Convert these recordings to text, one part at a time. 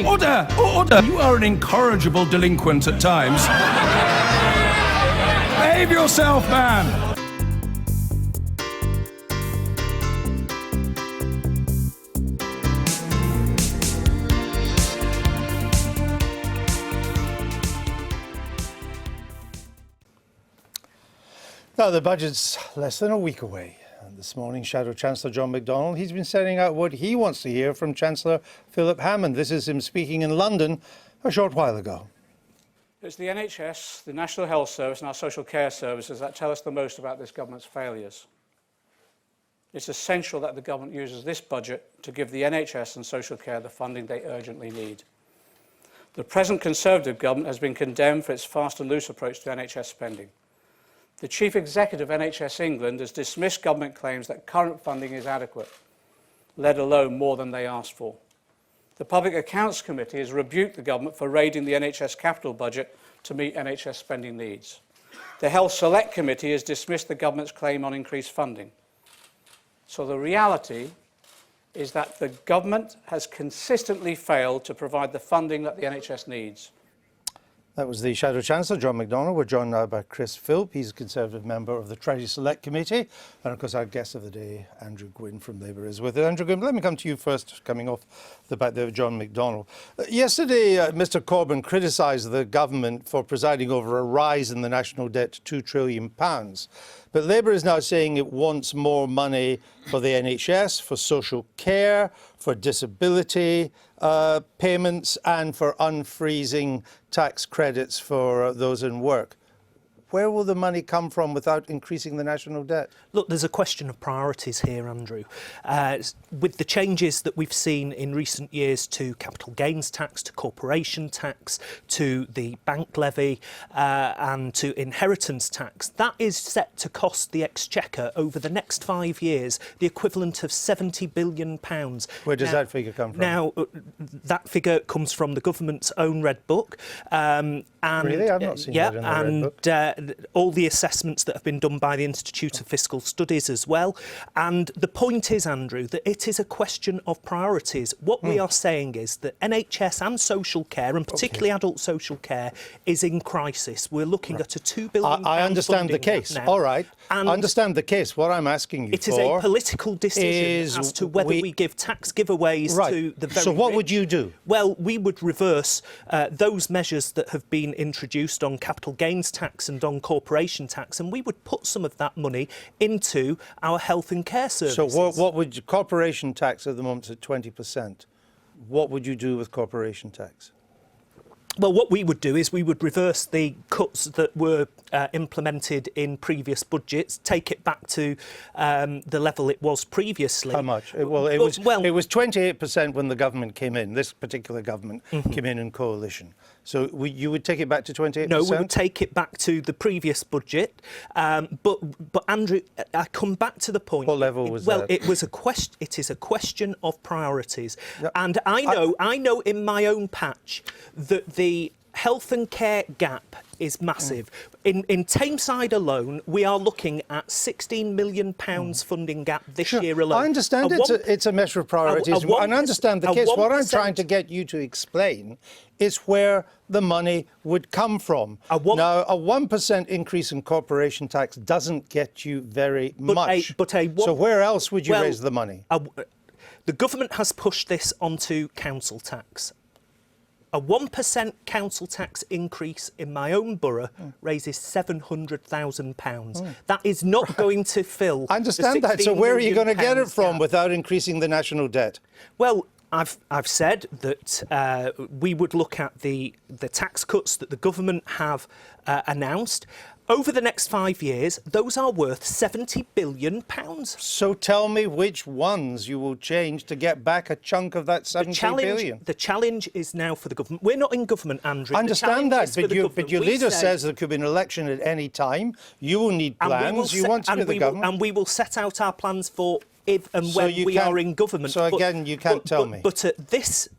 Order! Order! You are an incorrigible delinquent at times. Behave yourself, man! Now, the budget's less than a week away. And this morning, Shadow Chancellor John McDonnell, he's been setting out what he wants to hear from Chancellor Philip Hammond. This is him speaking in London a short while ago. It's the NHS, the National Health Service and our social care services that tell us the most about this government's failures. It's essential that the government uses this budget to give the NHS and social care the funding they urgently need. The present Conservative government has been condemned for its fast and loose approach to NHS spending. The Chief Executive of NHS England has dismissed government claims that current funding is adequate, let alone more than they asked for. The Public Accounts Committee has rebuked the government for raiding the NHS capital budget to meet NHS spending needs. The Health Select Committee has dismissed the government's claim on increased funding. So the reality is that the government has consistently failed to provide the funding that the NHS needs. That was the Shadow Chancellor, John McDonnell. We're joined now by Chris Philp. He's a Conservative member of the Treasury Select Committee. And of course, our guest of the day, Andrew Gwynn from Labour, is with us. Andrew Gwynn, let me come to you first, coming off the back there of John McDonnell. Yesterday, Mr Corbyn criticised the government for presiding over a rise in the national debt to £2 trillion. But Labour is now saying it wants more money for the NHS, for social care, for disability payments and for unfreezing tax credits for those in work. Where will the money come from without increasing the national debt? Look, there's a question of priorities here, Andrew. With the changes that we've seen in recent years to capital gains tax, to corporation tax, to the bank levy and to inheritance tax, that is set to cost the Exchequer over the next 5 years the equivalent of £70 billion. Where does that figure come from? Now, that figure comes from the government's own Red Book. Really? I've not seen that in the Red Book. All the assessments that have been done by the Institute of Fiscal Studies as well. And the point is, Andrew, that it is a question of priorities. What we are saying is that NHS and social care, and particularly adult social care, is in crisis. We're looking at a £2 billion I understand the case. now. All right. And I understand the case. What I'm asking you it is a political decision as to whether we give tax giveaways to the very So what rich. would you do? Well, we would reverse those measures that have been introduced on capital gains tax and on corporation tax, and we would put some of that money into our health and care services. So what would corporation tax at the moment at 20%? What would you do with corporation tax? Well, what we would do is we would reverse the cuts that were implemented in previous budgets, take it back to the level it was previously. How much? It was 28% when the government came in. This particular government came in coalition. So you would take it back to 28%? No, we would take it back to the previous budget. But Andrew, I come back to the point. What level was that? Well, it is a question of priorities. Yep. And I know in my own patch that the health and care gap is massive. In Tameside alone, we are looking at £16 million funding gap this year alone. I understand it's a measure of priorities, and I understand the case. What I'm trying to get you to explain is where the money would come from. Now, a 1% increase in corporation tax doesn't get you very much. So where else would you raise the money? The government has pushed this onto council tax. A 1% council tax increase in my own borough raises £700,000. That is not going to fill. I understand that. So where are you going to get it from without increasing the national debt? Well, I've said that we would look at the tax cuts that the government have announced. Over the next 5 years, those are worth £70 billion. So tell me which ones you will change to get back a chunk of that £70 billion. The challenge is now for the government. We're not in government, Andrew. I understand that, but your leader says there could be an election at any time. You will need plans. You want to be the government. And we will set out our plans for if and when we are in government. So again, you can't tell me. But at this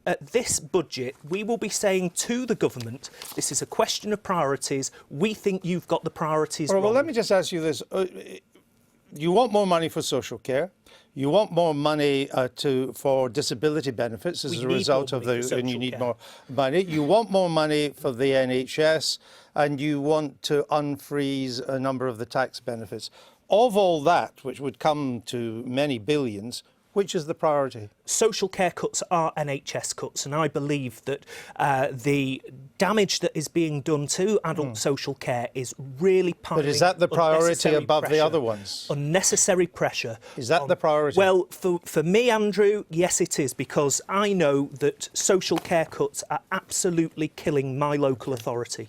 budget, we will be saying to the government, this is a question of priorities. We think you've got the priorities wrong. Well, let me just ask you this. you want more money for social care. You want more money for disability benefits as a result of and you need more money. You want more money for the NHS, and you want to unfreeze a number of the tax benefits. Of all that, which would come to many billions, which is the priority? Social care cuts are NHS cuts, and I believe that the damage that is being done to adult social care is really piling. But is that the priority above the other ones? Unnecessary pressure. Is that the priority? Well, for me, Andrew, yes, it is, because I know that social care cuts are absolutely killing my local authority.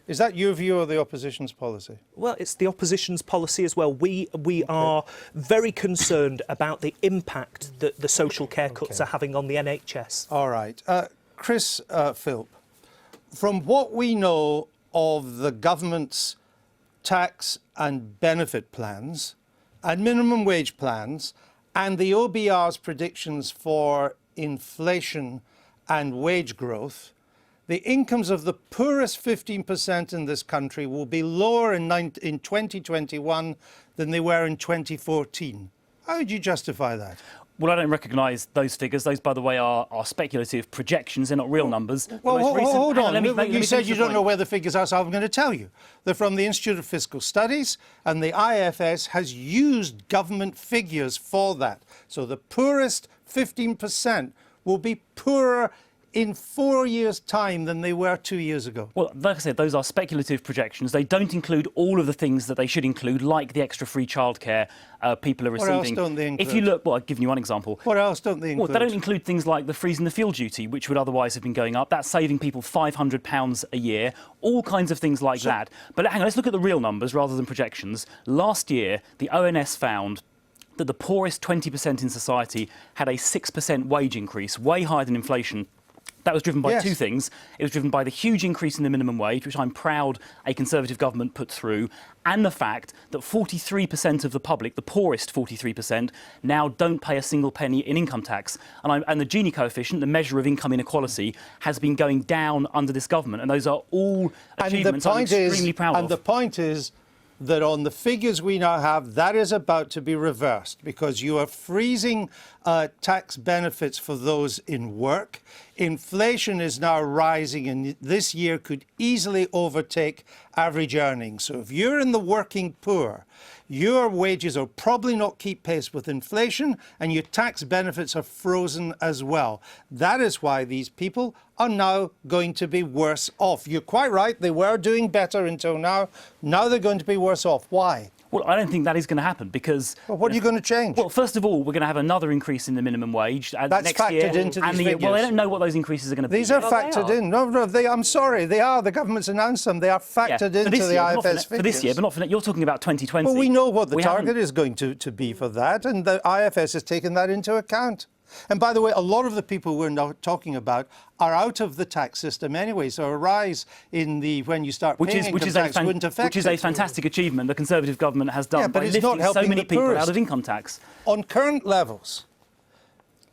Is that your view or the opposition's policy? Well, it's the opposition's policy as well. We are very concerned about the impact that the social care cuts are having on the NHS. All right. Chris Philp, from what we know of the government's tax and benefit plans and minimum wage plans and the OBR's predictions for inflation and wage growth, the incomes of the poorest 15% in this country will be lower in 2021 than they were in 2014. How would you justify that? Well, I don't recognise those figures. Those, by the way, are speculative projections. They're not real numbers. Well, hold on. You said you don't know where the figures are, so I'm going to tell you. They're from the Institute of Fiscal Studies, and the IFS has used government figures for that. So the poorest 15% will be poorer in 4 years' time than they were 2 years ago. Well, like I said, those are speculative projections. They don't include all of the things that they should include, like the extra free childcare people are receiving. What else don't they include? If you look, well, I've given you one example. What else don't they include? Well, they don't include things like the freezing the fuel duty, which would otherwise have been going up. That's saving people £500 a year, all kinds of things like that. But hang on, let's look at the real numbers rather than projections. Last year, the ONS found that the poorest 20% in society had a 6% wage increase, way higher than inflation. That was driven by two things. It was driven by the huge increase in the minimum wage, which I'm proud a Conservative government put through, and the fact that 43% of the public, the poorest 43%, now don't pay a single penny in income tax. And the Gini coefficient, the measure of income inequality, has been going down under this government. And those are all achievements I'm extremely proud of. And the point is that on the figures we now have, that is about to be reversed because you are freezing tax benefits for those in work. Inflation is now rising and this year could easily overtake average earnings. So if you're in the working poor, your wages will probably not keep pace with inflation and your tax benefits are frozen as well. That is why these people are now going to be worse off. You're quite right, they were doing better until now. Now they're going to be worse off. Why? Well, I don't think that is going to happen because... Well, what are you going to change? Well, first of all, we're going to have another increase in the minimum wage That's next factored year. into these figures. Well, they don't know what those increases are going to be. These are factored in. No, I'm sorry, they are. The government's announced them. They are factored into the IFS figures. For this year, but not for... You're talking about 2020. Well, we know what the target is going to be for that, and the IFS has taken that into account. And by the way, a lot of the people we're now talking about are out of the tax system anyway, so a rise in when you start paying income tax wouldn't affect Which is a fantastic achievement the Conservative government has done by lifting so many people out of income tax. On current levels.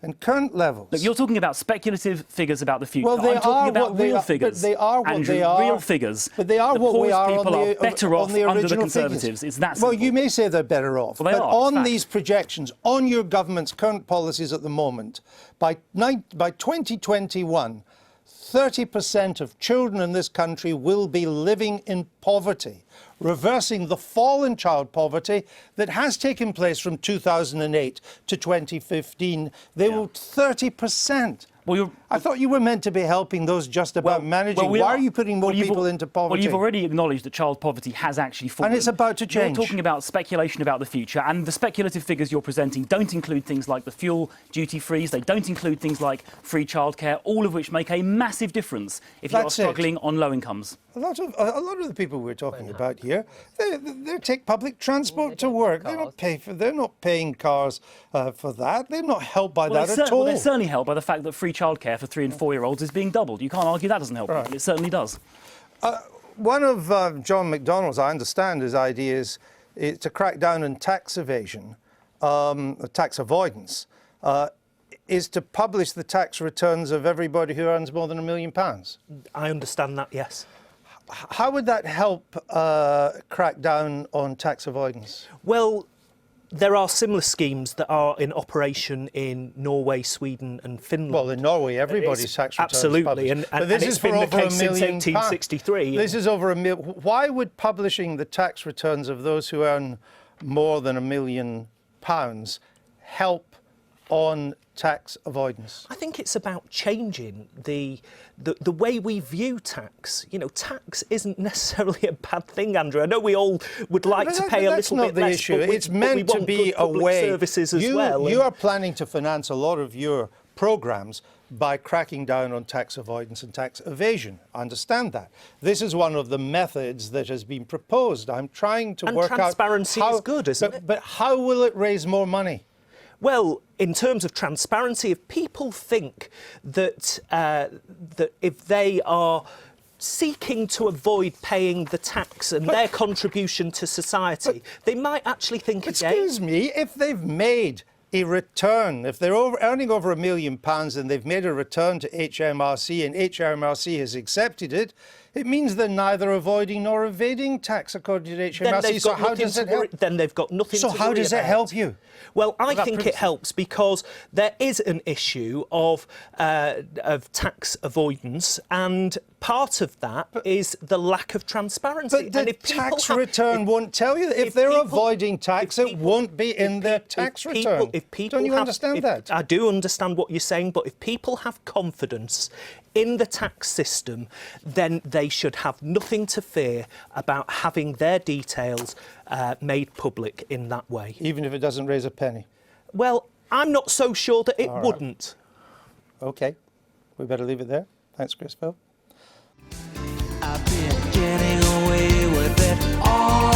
Look, you're talking about speculative figures about the future. Well, they I'm talking about real But figures. they are what Andrew, they are. Real figures. But they are what we are on people are better off the under the original Conservatives. figures. It's that simple. Well, you may say they're better off. Well, they but are, on these projections, on your government's current policies at the moment, by 2021, 30% of children in this country will be living in poverty, reversing the fall in child poverty that has taken place from 2008 to 2015. They will 30%. Well, I thought you were meant to be helping those just about managing. Why are you putting more people into poverty? Well, you've already acknowledged that child poverty has actually fallen. And it's about to change. You're talking about speculation about the future, and the speculative figures you're presenting don't include things like the fuel duty freeze. They don't include things like free childcare, all of which make a massive difference if you're struggling on low incomes. A lot of the people we're talking about here, they take public transport to work. They're not paying cars for that. They're not helped by that at all. Well, they're certainly helped by the fact that free childcare for 3- and 4-year-olds is being doubled. You can't argue that doesn't help. Right. It certainly does. One of John McDonnell's, I understand, his idea is to crack down on tax evasion, tax avoidance, is to publish the tax returns of everybody who earns more than £1 million. I understand that, yes. How would that help crack down on tax avoidance? Well, there are similar schemes that are in operation in Norway, Sweden and Finland. Well, in Norway, everybody's tax returns absolutely, published. and But this it's is for been the over case £1 since million. 1863. This is over £1 million. Why would publishing the tax returns of those who earn more than £1 million help on tax avoidance? I think it's about changing the way we view tax. You know, tax isn't necessarily a bad thing, Andrew. I know we all would like to pay a little bit less. That's not the issue. It's meant to be a way. Services as well. You are planning to finance a lot of your programmes by cracking down on tax avoidance and tax evasion. I understand that. This is one of the methods that has been proposed. I'm trying to work out transparency is good, isn't it? But how will it raise more money? Well, in terms of transparency, if people think that that if they are seeking to avoid paying the tax and their contribution to society, they might actually think again. Excuse me, if they've made a return, if they're earning over £1 million and they've made a return to HMRC and HMRC has accepted it, it means they're neither avoiding nor evading tax according to HMRC. So how does it help? Then they've got nothing to worry about. So how does it help you? Well, I think it helps because there is an issue of tax avoidance, and part of that is the lack of transparency. But the tax return won't tell you that. If they're avoiding tax, it won't be in their tax return. Don't you understand that? I do understand what you're saying, but if people have confidence in the tax system, then they should have nothing to fear about having their details made public in that way. Even if it doesn't raise a penny? Well, I'm not so sure that it wouldn't. OK. We better leave it there. Thanks, Chris Phil. I've been getting away with it all